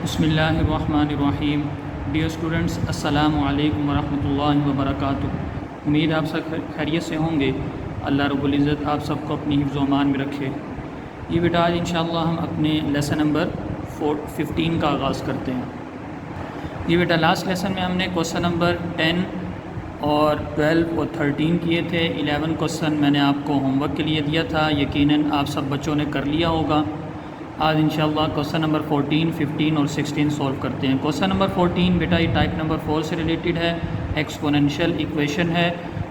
बिस्मिल्लाहिर्रहमानिर्रहीम। Dear students, अस्सलामु अलैकुम वरहमतुल्लाहि वबरकातुहू। उम्मीद आप सब खैरियत से होंगे। अल्लाह रब्बुल इज़्ज़त आप सबको अपनी हिफ्ज़ व अमान में रखे। ये बेटा आज इंशाअल्लाह हम अपने लेसन नंबर 15 का आगाज़ करते हैं। ये बेटा लास्ट लेसन में हमने क्वेश्चन नंबर 10 और 12 और 13 किए थे। 11 क्वेश्चन मैंने आपको होमवर्क के लिए दिया था, यकीनन आप सब बच्चों ने कर लिया होगा। आज इंशाअल्लाह क्वेश्चन नंबर 14, 15 और 16 सॉल्व करते हैं। क्वेश्चन नंबर 14 बेटा ये टाइप नंबर 4 से रिलेटेड है, एक्सपोनेंशियल इक्वेशन है।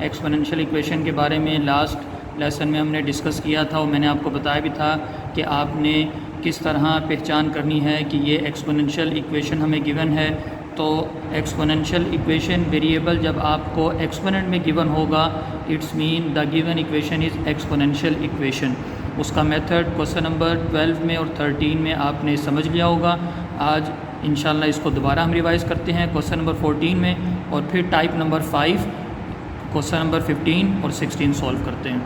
एक्सपोनेंशियल इक्वेशन के बारे में लास्ट लेसन में हमने डिस्कस किया था और मैंने आपको बताया भी था कि आपने किस तरह पहचान करनी है कि ये एक्सपोनेंशियल इक्वेशन हमें गिवन है। तो एक्सपोनेंशियल इक्वेशन वेरिएबल जब आपको एक्सपोनेंट में गिवन होगा, it's mean the given equation is exponential equation. उसका मेथड क्वेश्चन नंबर 12 में और 13 में आपने समझ लिया होगा। आज इंशाल्लाह इसको दोबारा हम रिवाइज़ करते हैं क्वेश्चन नंबर 14 में, और फिर टाइप नंबर 5 क्वेश्चन नंबर 15 और 16 सॉल्व करते हैं।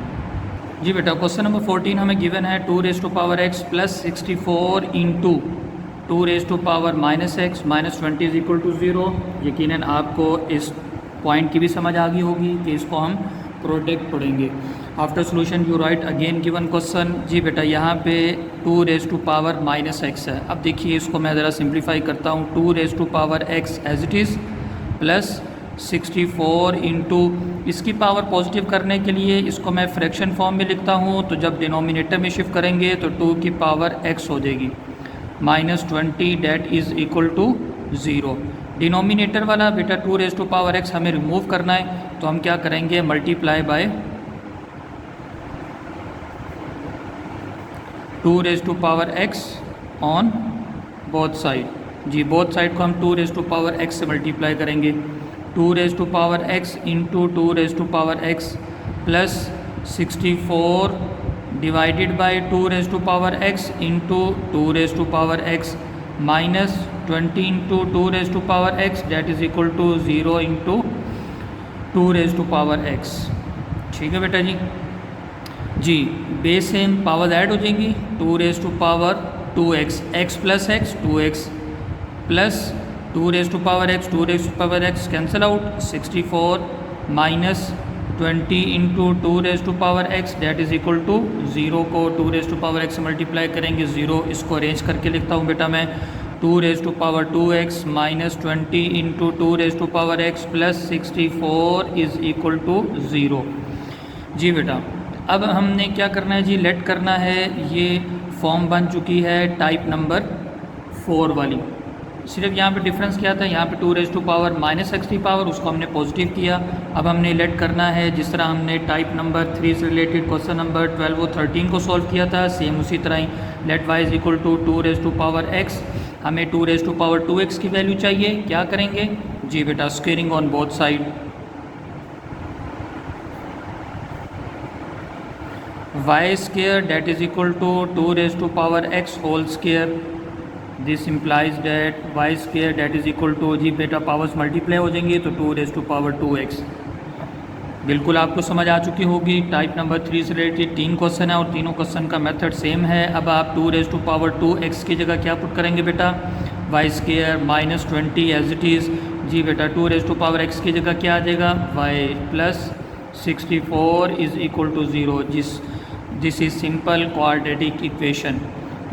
जी बेटा, क्वेश्चन नंबर 14 हमें गिवन है 2x plus 64 into 2 x minus 20 is equal to 0। यकीनन आपको इस पॉइंट की भी समझ आ गई होगी कि इसको हम प्रोडक्ट पढ़ेंगे। After solution you write again given question. जी बेटा, यहाँ पे 2 x है। अब देखिए इसको मैं ज़रा सिंप्लीफाई करता हूँ। 2 x as it is plus 64 into, इसकी पावर पॉजिटिव करने के लिए इसको मैं फ्रैक्शन फॉर्म में लिखता हूँ, तो जब डिनोमिनेटर में शिफ्ट करेंगे तो 2 की पावर x हो जाएगी minus 20 that is equal to 0। Denominator वाला बेटा 2 x हमें रिमूव करना है, तो हम क्या करेंगे, multiply by 2 x on both side. जी, बोथ साइड को हम 2 से मल्टीप्लाई करेंगे। 2 into 2 plus 64 divided by 2 into 2 minus 20 into 2 that is equal to 0 into 2 ठीक है बेटा जी, बेस सेम पावर ऐड हो जाएंगी। 2 x plus x 2x plus 2 x cancel out, 64 minus 20 into 2 that is equal to 0 को 2 से multiply करेंगे 0। इसको अरेंज करके लिखता हूँ बेटा मैं, 2 minus 20 into 2 plus 64 is equal to 0। जी बेटा, अब हमने क्या करना है जी, लेट करना है। ये फॉर्म बन चुकी है टाइप नंबर 4 वाली। सिर्फ यहाँ पे डिफरेंस क्या था, यहाँ पे 2 की पावर उसको हमने पॉजिटिव किया। अब हमने लेट करना है जिस तरह हमने टाइप नंबर 3 से रिलेटेड क्वेश्चन नंबर 12 और 13 को सॉल्व किया था, सेम उसी तरह ही let y is equal to 2 हमें 2 की वैल्यू चाहिए। क्या करेंगे जी बेटा, squaring on both side. y square that is equal to 2 whole square. This implies that y square that is equal to, जी बेटा पावर्स मल्टीप्लाई हो जाएंगे तो 2 बिल्कुल आपको समझ आ चुकी होगी। टाइप नंबर 3 से रिलेटेड 3 क्वेश्चन है और तीनों क्वेश्चन का मेथड सेम है। अब आप 2 की जगह क्या पुट करेंगे बेटा, y square minus 20 as it is. जी बेटा, 2 की जगह क्या आ जाएगा, y plus 64 is equal to 0। This is simple quadratic equation.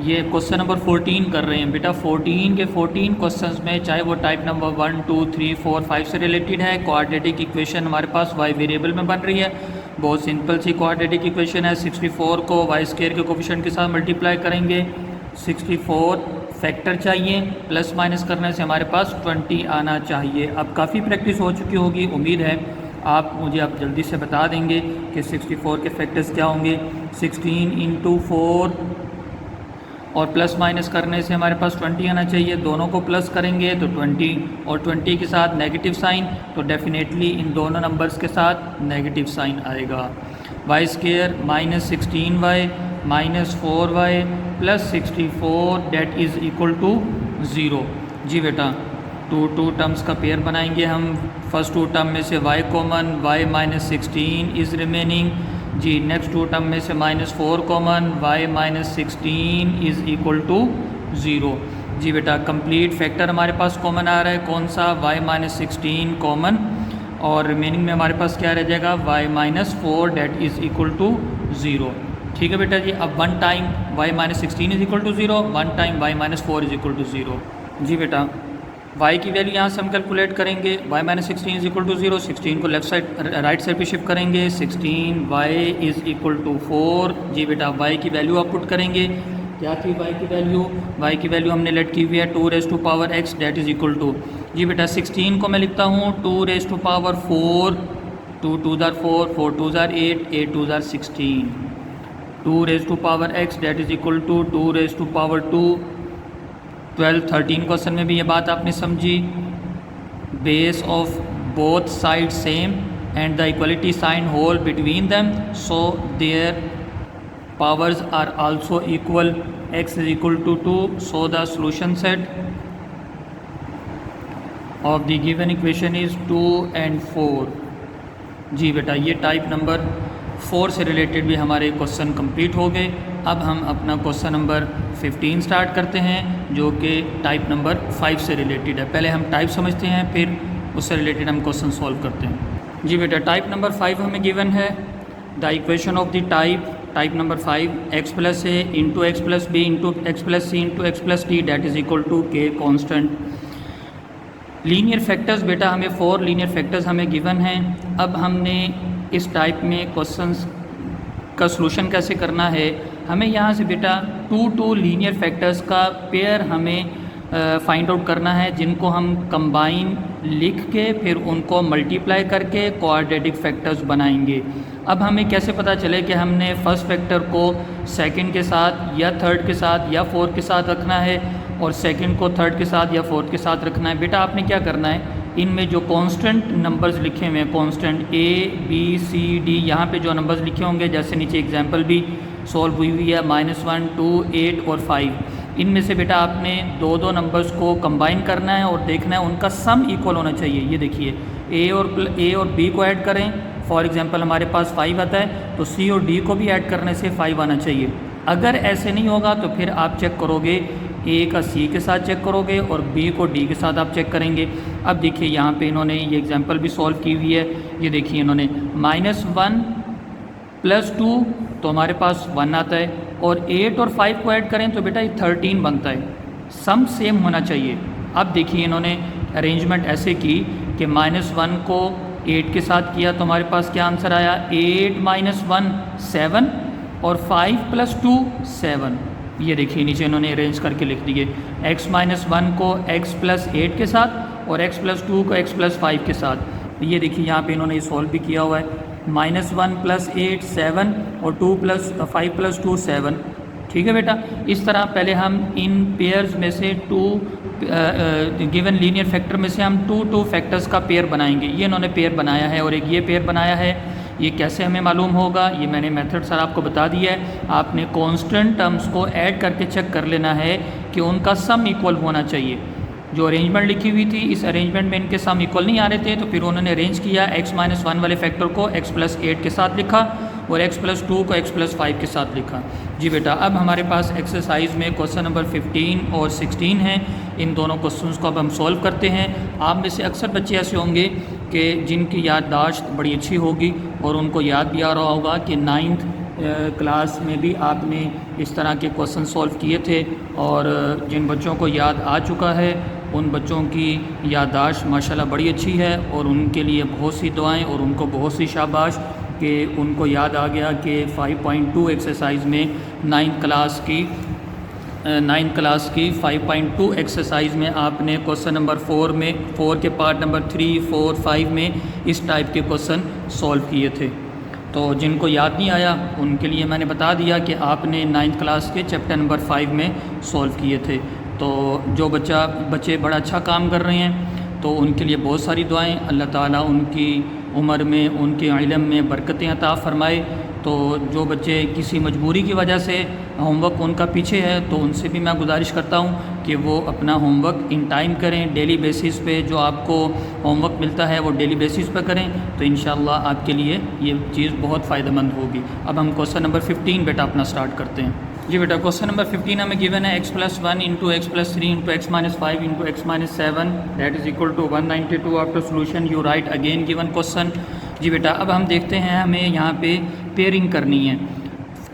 ये क्वेश्चन नंबर 14 कर रहे हैं बेटा। 14 के 14 क्वेश्चंस में, चाहे वो टाइप नंबर 1, 2, 3, 4, 5 से रिलेटेड है, क्वाड्रेटिक इक्वेशन हमारे पास y वेरिएबल में बन रही है। बहुत सिंपल सी क्वाड्रेटिक इक्वेशन है। 64 को y स्क्वायर के कोफिशिएंट के साथ मल्टीप्लाई करेंगे। 64 फैक्टर चाहिए, प्लस माइनस करने से हमारे पास 20 आना चाहिए। अब काफ़ी प्रैक्टिस हो चुकी होगी, उम्मीद है आप मुझे अब जल्दी से बता देंगे कि 64 के फैक्टर्स क्या होंगे। 16 इंटू 4 और प्लस माइनस करने से हमारे पास 20 आना चाहिए। दोनों को प्लस करेंगे तो 20, और 20 के साथ नेगेटिव साइन, तो डेफिनेटली इन दोनों नंबर्स के साथ नेगेटिव साइन आएगा। y square minus 16y minus 4y plus 64 that is equal to 0। जी बेटा, 2 टर्म्स का पेयर बनाएंगे हम। फर्स्ट 2 टर्म में से y common, y minus 16 is remaining. जी, नेक्स्ट 2 टर्म में से -4 common, y minus 16 is equal to 0। जी बेटा कंप्लीट फैक्टर हमारे पास कॉमन आ रहा है, कौन सा, y-16 कॉमन, और रिमेनिंग में हमारे पास क्या रह जाएगा, y-4 date is equal to 0। ठीक है बेटा जी। अब one time y-16 is equal to 0, one time y-4 is equal to 0। जी बेटा y की वैल्यू यहाँ से हम कैलकुलेट करेंगे, y-16 इज इक्वल टू 0, 16 को लेफ्ट साइड राइट साइड पे शिफ्ट करेंगे, 16 y इज़ इक्वल टू 4। जी बेटा y की वैल्यू आप पुट करेंगे, क्या थी y की वैल्यू, y की वैल्यू हमने लेट की हुई है 2 raise to power x that is equal to, जी बेटा 16 को मैं लिखता हूँ 2 raise to power 4, 2 2 4, 4 2 8, 8 2 16, 2 raise to power x that is equal to 2 raise to power 2, 12 13 question में भी ये बात आपने समझी। Base of both side same and the equality sign whole between them, so their powers are also equal, x is equal to 2, so the solution set of the given equation is 2 and 4। जी बेटा ये type number 4 से related भी हमारे question complete हो गए। अब हम अपना क्वेश्चन नंबर 15 स्टार्ट करते हैं जो कि टाइप नंबर 5 से रिलेटेड है। पहले हम टाइप समझते हैं, फिर उससे रिलेटेड हम क्वेश्चन सॉल्व करते हैं। जी बेटा टाइप नंबर 5 हमें गिवन है, the equation of the type number 5 x plus a into x plus b into x plus c into x plus t that is equal to k constant. Linear factors बेटा हमें 4 linear factors हमें given हैं। अब हमने इस type में questions का solution कैसे करना है, हमें यहाँ से बेटा 2 लीनियर फैक्टर्स का पेयर हमें फाइंड आउट करना है, जिनको हम कंबाइन लिख के फिर उनको मल्टीप्लाई करके क्वाड्रेटिक फैक्टर्स बनाएंगे। अब हमें कैसे पता चले कि हमने फर्स्ट फैक्टर को सेकंड के साथ या थर्ड के साथ या फोर्थ के साथ रखना है और सेकंड को थर्ड के साथ या फोर्थ के साथ रखना है। बेटा आपने क्या करना है, इनमें जो कांस्टेंट नंबर्स लिखे हुए हैं, constant a b c d, यहाँ पे जो नंबर्स लिखे होंगे जैसे नीचे एग्जांपल भी सॉल्व हुई हुई है -1 2 8 और 5, इनमें से बेटा आपने 2 नंबर्स को कंबाइन करना है और देखना है उनका सम इक्वल होना चाहिए। ये देखिए ए और बी को ऐड करें, फॉर एग्जांपल हमारे पास 5 आता है तो सी और डी को भी ऐड करने से 5 आना चाहिए। अगर ऐसे नहीं होगा तो फिर आप चेक करोगे ए का सी के साथ चेक करोगे और बी को डी के साथ आप चेक करेंगे। अब देखिए यहाँ पे इन्होंने ये एग्जांपल भी सॉल्व की हुई है, ये देखिए इन्होंने -1 + 2 तो हमारे पास 1 आता है और 8 और 5 को ऐड करें तो बेटा ये 13 बनता है। सम सेम होना चाहिए। अब देखिए इन्होंने अरेंजमेंट ऐसे की कि -1 को 8 के साथ किया तो हमारे पास क्या आंसर आया, 8 - 1 7 और 5 + 2 7। ये देखिए नीचे इन्होंने अरेंज करके लिख दिए, x - 1 को x + 8 के साथ और x + 2 को x + 5 के साथ। ये देखिए यहाँ पे इन्होंने सॉल्व भी किया हुआ है, -1 + 8 7 और 5 + 2 7। ठीक है बेटा, इस तरह पहले हम इन पेयर्स में से गिवन लीनियर फैक्टर में से हम 2 फैक्टर्स का पेयर बनाएंगे। ये इन्होंने पेयर बनाया है और एक ये पेयर बनाया है। ये कैसे हमें मालूम होगा, ये मैंने मेथड सर आपको बता दिया है। आपने कांस्टेंट टर्म्स को ऐड करके चेक कर लेना है कि उनका सम इक्वल होना चाहिए। जो अरेंजमेंट लिखी हुई थी इस अरेंजमेंट में इनके सम इक्वल नहीं आ रहे थे तो फिर उन्होंने अरेंज किया, x - 1 वाले फैक्टर को x + 8 के साथ लिखा और x + 2 को x + 5 के साथ लिखा। जी बेटा अब हमारे पास एक्सरसाइज में क्वेश्चन नंबर 15 और 16 हैं। इन दोनों क्वेश्चंस को अब हम सॉल्व करते हैं। आप में से अक्सर बच्चे ऐसे होंगे कि जिनकी याददाश्त बड़ी अच्छी होगी और उनको याद भी आ रहा होगा कि 9th क्लास में भी आपने इस तरह के क्वेश्चन सॉल्व किए थे और जिन बच्चों को याद आ चुका है उन बच्चों की याददाश्त माशाल्लाह बड़ी अच्छी है और उनके लिए बहुत सी दुआएं और उनको बहुत सी शाबाश कि उनको याद आ गया कि 5.2 एक्सरसाइज में 9th क्लास की 5.2 एक्सरसाइज में आपने क्वेश्चन नंबर 4 के पार्ट नंबर 3 4 5 में इस टाइप के क्वेश्चन सॉल्व किए थे। तो जिनको याद नहीं आया उनके लिए मैंने बता दिया कि आपने 9th क्लास के चैप्टर नंबर 5 में सॉल्व किए थे। तो जो बच्चे बड़ा अच्छा काम कर रहे हैं तो उनके लिए बहुत सारी दुआएं, अल्लाह ताला उनकी उम्र में उनके इल्म में बरकतें अता फ़रमाए। तो जो बच्चे किसी मजबूरी की वजह से होमवर्क उनका पीछे है तो उनसे भी मैं गुजारिश करता हूँ कि वो अपना होमवर्क इन टाइम करें। डेली बेसिस पे जो आपको होमवर्क मिलता है वो डेली बेसिस पे करें तो इंशाअल्लाह आपके लिए ये चीज़ बहुत फ़ायदेमंद होगी। अब हम क्वेश्चन नंबर 15 बेटा अपना स्टार्ट करते हैं। जी बेटा क्वेश्चन नंबर 15 हमें गिवन है x plus 1 into x plus 3 into x minus 5 into x minus 7 that is equal to 192। After solution you write again given question. जी बेटा अब हम देखते हैं हमें यहाँ पे पेयरिंग करनी है।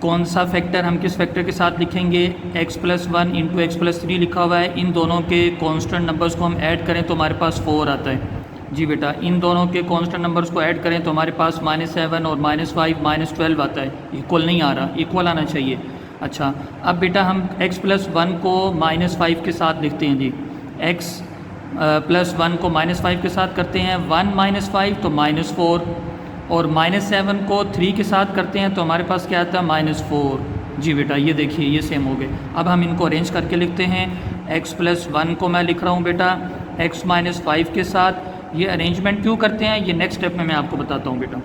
कौन सा फैक्टर हम किस फैक्टर के साथ लिखेंगे? x plus 1 into x plus 3 लिखा हुआ है, इन दोनों के कॉन्स्टेंट नंबर्स को हम ऐड करें तो हमारे पास 4 आता है। जी बेटा इन दोनों के कांस्टेंट नंबर्स को ऐड करें तो हमारे पास -7 और -5 -12 आता है। इक्वल नहीं आ रहा, इक्वल आना चाहिए। अच्छा अब बेटा हम x प्लस 1 को -5 के साथ लिखते हैं। जी x प्लस 1 को -5 के साथ करते हैं, 1 -5 तो -4, और -7 को 3 के साथ करते हैं तो हमारे पास क्या आता है? -4। जी बेटा ये देखिए ये सेम हो गए। अब हम इनको अरेंज करके लिखते हैं। x प्लस 1 को मैं लिख रहा हूँ बेटा x -5 के साथ। ये अरेंजमेंट क्यों करते हैं ये नेक्स्ट स्टेप में मैं आपको बताता हूँ बेटा।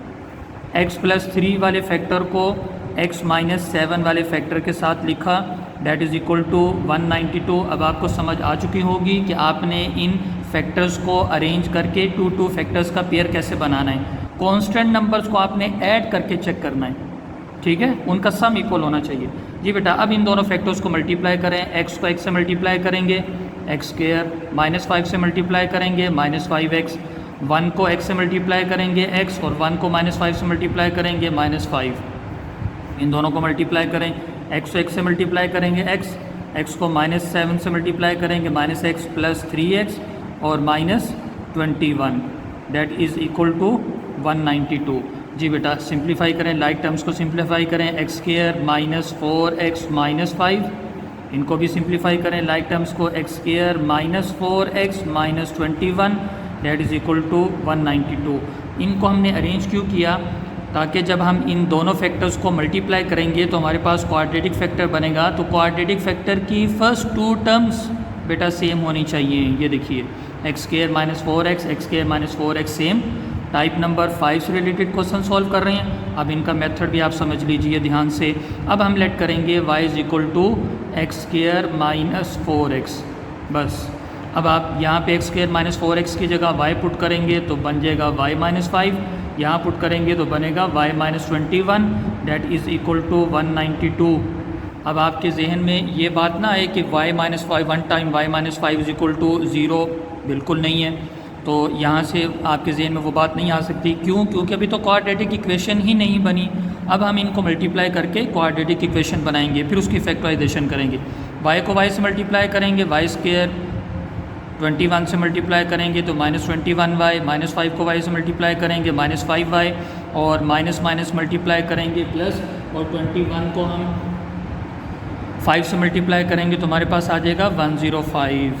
x प्लस 3 वाले फैक्टर को x माइनस 7 वाले फैक्टर के साथ लिखा, दैट इज़ इक्वल टू 192। अब आपको समझ आ चुकी होगी कि आपने इन फैक्टर्स को अरेंज करके 2 फैक्टर्स का पेयर कैसे बनाना है। कांस्टेंट नंबर्स को आपने ऐड करके चेक करना है, ठीक है, उनका सम इक्वल होना चाहिए। जी बेटा अब इन दोनों फैक्टर्स को मल्टीप्लाई करें। x को x से मल्टीप्लाई करेंगे x स्क्वायर, -5 से मल्टीप्लाई करेंगे -5x, 1 को x से मल्टीप्लाई करेंगे x, और 1 को -5 से मल्टीप्लाई करेंगे -5। इन दोनों को मल्टीप्लाई करें, x को x से मल्टीप्लाई करेंगे x को -7 से मल्टीप्लाई करेंगे -x प्लस 3x और -21, दैट इज़ इक्वल टू 192। जी बेटा सिंप्लीफाई करें, लाइक टर्म्स को सिंप्लीफाई करें, x स्क्वायर -4x -5, इनको भी सिंप्लीफाई करें लाइक टर्म्स को, x square -4x -21, that is equal to 192। इनको हमने अरेंज क्यों किया? ताकि जब हम इन दोनों फैक्टर्स को मल्टीप्लाई करेंगे तो हमारे पास क्वाड्रेटिक फैक्टर बनेगा। तो क्वाड्रेटिक फैक्टर की फर्स्ट 2 टर्म्स बेटा सेम होनी चाहिए। ये देखिए x square -4x, x square -4x same. Type number 5 से रिलेटेड क्वेश्चन सॉल्व कर रहे हैं। अब इनका मेथड भी आप समझ लीजिए ध्यान से। अब हम लेट करेंगे y is equal to x square -4x, बस। अब आप यहाँ पे x स्क्वायर -4x की जगह y पुट करेंगे तो बन जाएगा y -5, यहाँ पुट करेंगे तो बनेगा y -21, that is equal to 192। अब आपके जहन में ये बात ना आए कि y -5 1 time y -5 is equal to 0, बिल्कुल नहीं है। तो यहाँ से आपके जहन में वो बात नहीं आ सकती। क्यों? क्योंकि अभी तो क्वाड्रेटिक इक्वेशन ही नहीं बनी। अब हम इनको मल्टीप्लाई करके क्वाड्रेटिक इक्वेशन बनाएंगे, फिर उसकी फैक्टराइजेशन करेंगे। y को y से मल्टीप्लाई करेंगे, y स्क्वायर 21 से मल्टीप्लाई करेंगे तो -21y, -5 को y से मल्टीप्लाई करेंगे -5y, और माइनस माइनस मल्टीप्लाई करेंगे प्लस, और 21 को हम 5 से मल्टीप्लाई करेंगे तो हमारे पास आ जाएगा 105,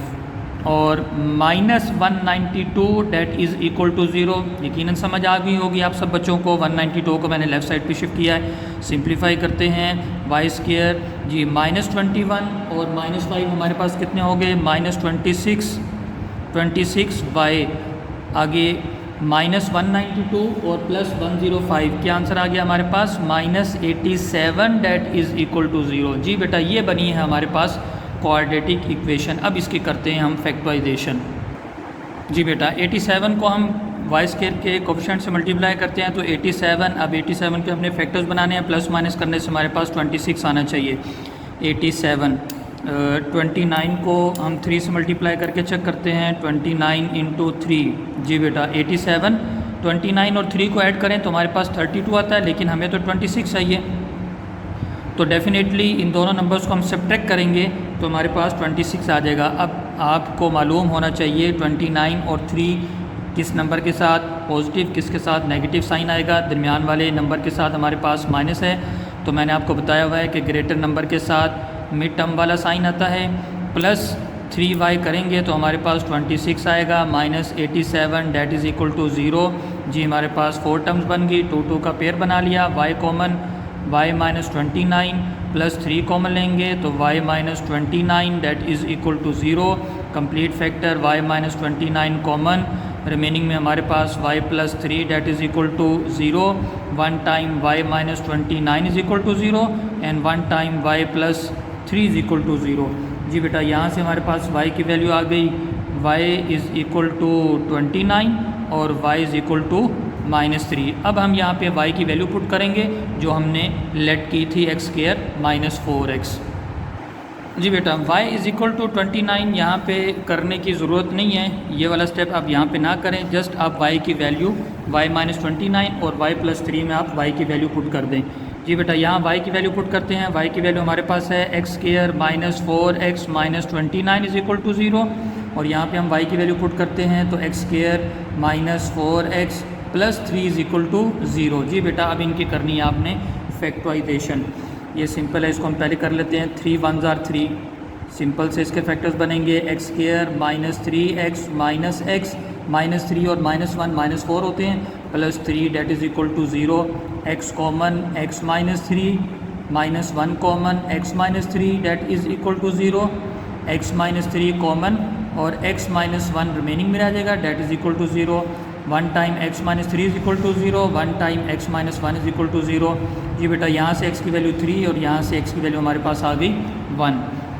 और -192 डैट इज़ इक्वल टू 0। यकीनन समझ आ गई होगी आप सब बच्चों को। 192 को मैंने लेफ़्ट साइड पे शिफ्ट किया है। सिंप्लीफाई करते हैं, y स्क्वायर जी -21 और -5 हमारे पास कितने हो गए? -26y, आगे -192 और +105, क्या आंसर आ गया हमारे पास? -87 डैट इज़ इक्वल टू 0। जी बेटा ये बनी है हमारे पास क्वाड्रेटिक इक्वेशन। अब इसकी करते हैं हम फैक्टराइजेशन। जी बेटा 87 को हम y स्क्वायर के कोफिशिएंट से मल्टीप्लाई करते हैं तो 87, अब 87 के हमने फैक्टर्स बनाने हैं, प्लस माइनस करने से हमारे पास 26 आना चाहिए। 87 29 को हम 3 से मल्टीप्लाई करके चेक करते हैं, 29 इंटू 3। जी बेटा 87 29 और 3 को ऐड करें तो हमारे पास 32 आता है, लेकिन हमें तो 26 चाहिए। तो डेफिनेटली इन दोनों नंबर्स को हम सब्ट्रैक्ट करेंगे तो हमारे पास 26 आ जाएगा। अब आपको मालूम होना चाहिए 29 और 3 किस नंबर के साथ पॉजिटिव, किसके साथ नेगेटिव साइन आएगा। दरमियान वाले नंबर के साथ हमारे पास माइनस है, तो मैंने आपको बताया हुआ है कि ग्रेटर नंबर के साथ मिड टर्म वाला साइन आता है। प्लस 3y करेंगे तो हमारे पास 26 आएगा, -87 डैट इज़ इक्वल टू 0। जी हमारे पास 4 टर्म्स बन गई, 2 का पेयर बना लिया। y common, y -29 plus 3 common लेंगे तो y -29 that is equal to 0। Complete factor y -29 common, remaining में हमारे पास y plus 3 that is equal to 0। 1 time y -29 is equal to 0 and 1 time y plus 3 is equal to 0। जी बेटा यहाँ से हमारे पास y की वैल्यू आ गई, y इज़ इक्वल टू 29 और y इज़ इक्वल टू -3। अब हम यहाँ पे y की वैल्यू पुट करेंगे जो हमने लेट की थी x² -4x। जी बेटा y = 29 यहाँ पे करने की ज़रूरत नहीं है, ये वाला स्टेप आप यहाँ पे ना करें। जस्ट आप y की वैल्यू y -29 और y +3 में आप y की वैल्यू पुट कर दें। जी बेटा यहाँ y की वैल्यू पुट करते हैं। y की वैल्यू हमारे पास है x² -4x -29 = 0 और यहाँ पे हम y की वैल्यू पुट करते हैं तो x² -4x +3 = 0। जी बेटा अब इनकी करनी है आपने फैक्टराइजेशन। ये सिंपल है, इसको हम पहले कर लेते हैं। 3 1s are 3, सिंपल से इसके फैक्टर्स बनेंगे x² -3x -x -3 और -1 -4 होते हैं +3 = 0। x common x -3 -1 common x -3 = 0। x -3 common और x -1 रिमेनिंग में रह जाएगा = 0। 1 टाइम x -3 = 0, 1 टाइम x -1 = 0। जी बेटा यहाँ से x की वैल्यू 3 और यहाँ से x की वैल्यू हमारे पास आ गई 1।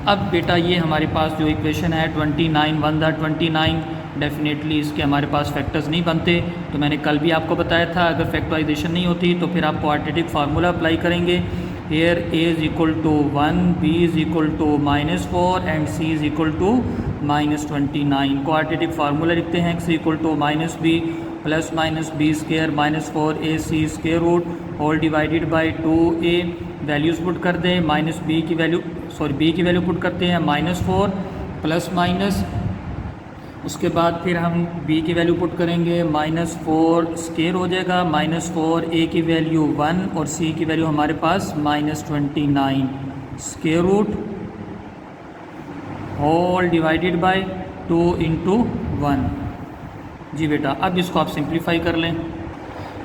अब बेटा ये हमारे पास जो इक्वेशन है 29 1 दा 29, डेफिनेटली इसके हमारे पास फैक्टर्स नहीं बनते। तो मैंने कल भी आपको बताया था अगर फैक्टराइजेशन नहीं होती तो फिर आप क्वाड्रेटिक फार्मूला अप्लाई करेंगे। Here a = 1, b = -4 and c = -29। Quadratic formula लिखते हैं x = -b + -b² -4ac² whole divided by 2a। Values put कर दें। b की वैल्यू पुट करते हैं -4 ± उसके बाद फिर हम b की वैल्यू पुट करेंगे -4² हो जाएगा -4, a की वैल्यू 1 और c की वैल्यू हमारे पास -29 होल डिवाइडेड बाय 2 × 1। जी बेटा अब इसको आप सिंप्लीफाई कर लें।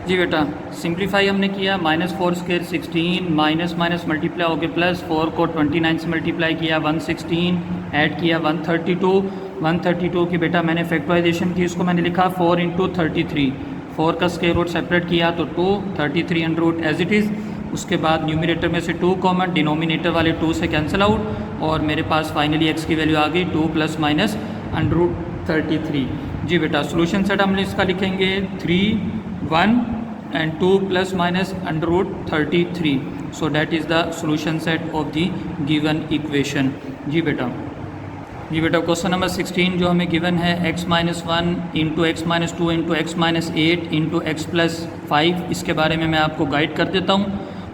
जी बेटा सिंप्लीफाई हमने किया। -4² 16 माइनस मल्टीप्लाई हो गया +4 को 29 से मल्टीप्लाई किया 116 ऐड किया 132 की बेटा मैंने फैक्टराइजेशन की, इसको मैंने लिखा 4 × 33। 4 का स्क्वायर रूट सेपरेट किया तो 2, 33 under root as it is. उसके बाद न्यूमरेटर में से 2 कॉमन, डिनोमिनेटर वाले 2 से कैंसिल आउट और मेरे पास फाइनली x की वैल्यू आ गई 2 ± अंडर रूट 33। जी बेटा सोल्यूशन सेट हम इसका लिखेंगे 3 1 and 2 ± under root 33। So that is the solution set of the given equation. जी बेटा क्वेश्चन नंबर 16 जो हमें गिवन है x - 1 × x - 2 × x - 8 × x + 5, इसके बारे में मैं आपको गाइड कर देता हूँ।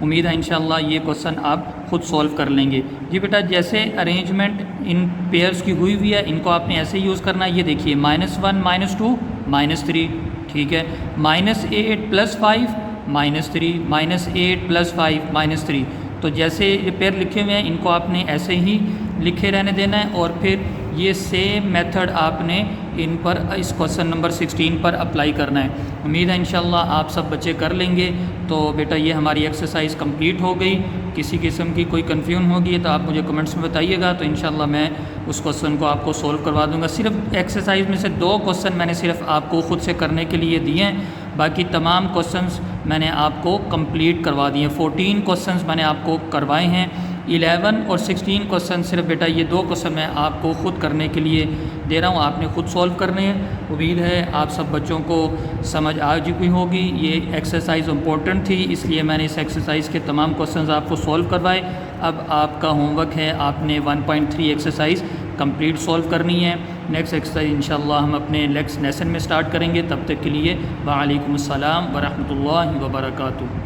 उम्मीद है इंशाल्लाह ये क्वेश्चन आप खुद सॉल्व कर लेंगे। जी बेटा जैसे अरेंजमेंट इन पेयर्स की हुई है इनको आपने ऐसे यूज़ करना है। ये देखिए -1 -2 -3, ठीक है। -8 + 5 -3 -8 + 5 -3। तो जैसे ये पेयर लिखे हुए हैं इनको आपने ऐसे ही लिखे रहने देना है और फिर ये सेम मेथड आपने इन पर इस क्वेश्चन नंबर 16 पर अप्लाई करना है। उम्मीद है इंशाल्लाह आप सब बच्चे कर लेंगे। तो बेटा ये हमारी एक्सरसाइज कंप्लीट हो गई। किसी किस्म की कोई कन्फ्यूजन होगी तो आप मुझे कमेंट्स में बताइएगा, तो इंशाल्लाह मैं उस क्वेश्चन को आपको सोल्व करवा दूंगा। सिर्फ एक्सरसाइज में से 2 क्वेश्चन मैंने सिर्फ आपको ख़ुद से करने के लिए दिए हैं, बाकी तमाम क्वेश्चंस मैंने आपको कंप्लीट करवा दिए। 14 क्वेश्चंस मैंने आपको करवाए हैं। 11 और 16 क्वेश्चन सिर्फ बेटा ये 2 क्वेश्चन मैं आपको ख़ुद करने के लिए दे रहा हूँ, आपने ख़ुद सॉल्व करने हैं। उम्मीद है आप सब बच्चों को समझ आ चुकी होगी। ये एक्सरसाइज इम्पोर्टेंट थी इसलिए मैंने इस एक्सरसाइज के तमाम क्वेश्चंस आपको सॉल्व करवाए। अब आपका होमवर्क है आपने 1.3 एक्सरसाइज कंप्लीट सॉल्व करनी है। नेक्स्ट एक्सरसाइज इंशाल्लाह हम अपने नेक्स्ट लेसन में स्टार्ट करेंगे। तब तक के लिए वालेकुम अस्सलाम व रहमतुल्लाहि व बरकातुहू।